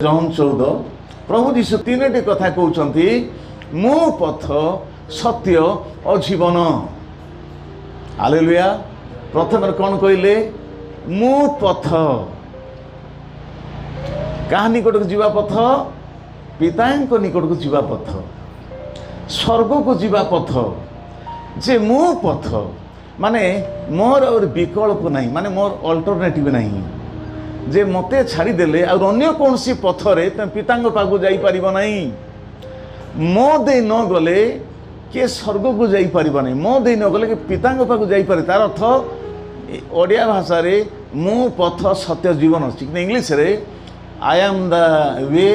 John 14 प्रभु जीशु तीनोटी कथा कहते मु पथ सत्य और जीवन। हालेलुया। प्रथम कौन कहले मु पथ क्या निकट को जीवा पथ पिता निकट को जीवा पथ स्वर्ग को जीवा पथ जे मु पथ माने मोर और विकल्प नहीं माने मोर अल्टरनेटिव नहीं जे मते छाड़ीदेले अन्य कौन सी पथरे तुम पिता पाखु जापर नहीं मो दे न गले किए स्वर्ग को जापर नहीं मो दे न गले कि पिता पाखु जापर तार अर्थ ओडिया भाषा रे मु पथ सत्य जीवन इंग्लिश रे I am the way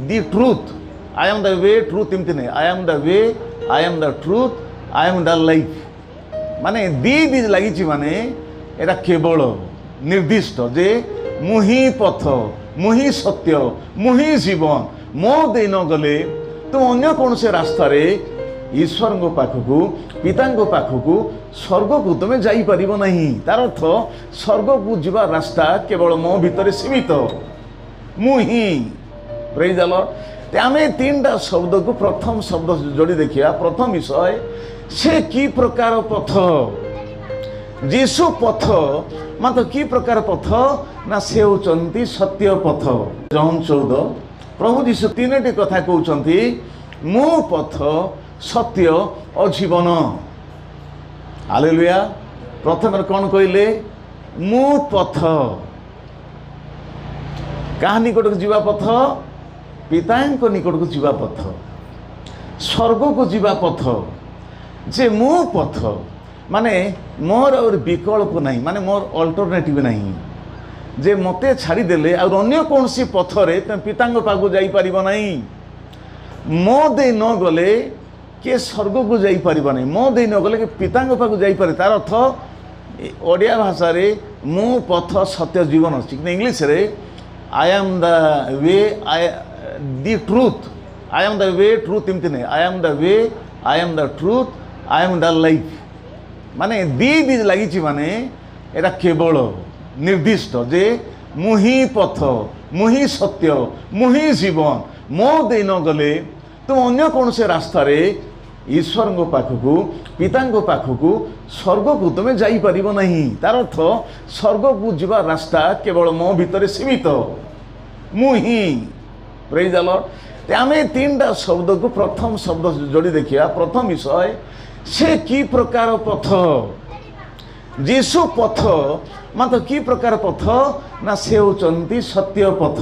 the truth I am the way truth एमती नहीं I am the way I am the truth I am the life माने दी लगी माने एटा केवल निर्दिष्ट जे मुही पथ मुही सत्य मुही जीवन मो दे न गले तुम अन्य कौन से रास्ता रे ईश्वर पाखक पिता पाखक स्वर्ग को तुम जापर नहीं तार अर्थ स्वर्ग को जीवा रास्ता केवल मो भितर सीमित मुही प्रेज द लॉर्ड। आम तीन टा शब्द को प्रथम शब्द जोड़ी देखिया प्रथम विषय से की प्रकार पथ जीशु पथ मात्र की प्रकार पथ ना से होचंती सत्य पथ। जॉन 14 प्रभु जीशु तीनोटी कथा कहते मु पथ सत्य और जीवन। हालेलुया। प्रथम कौन कहले मु पथ क्या निकट को जीवा पथ पिता निकट को जीवा पथ स्वर्ग को जीवा पथ जे मु पथ माने मोर और विकल्प नहीं माने मोर अल्टरनेटिव नहीं जे मते छाड़ीदेले अन्य कौन सी पथरे तुम पिता पाखु जापर नहीं मो दे न गले किए स्वर्ग को जापर नहीं मो दे न गले कि पिता पाखु जापर तार अर्थ ओडिया भाषा रे मु पथ सत्य जीवन इंग्लिश रे I am the way the truth I am the way truth एमती नहीं I am the way I am the truth I am the life माने दी लगी माने एटा केवल निर्दिष्ट जे मुही पथ मुही सत्य मुही जीवन मो दे न गले तुम अन्य कौन से रास्ता रे ईश्वर पाखक पिता पाखक स्वर्ग को तुम जापर नहीं तार अर्थ स्वर्ग को जीवा रास्ता केवल मो भितर सीमित मुही प्रेज द लॉर्ड। आम तीन टा शब्द को प्रथम शब्द जोड़ी देखिया प्रथम विषय से की प्रकार पथ जीशु पथ मात्र की प्रकार पथ ना से होचंती सत्य पथ।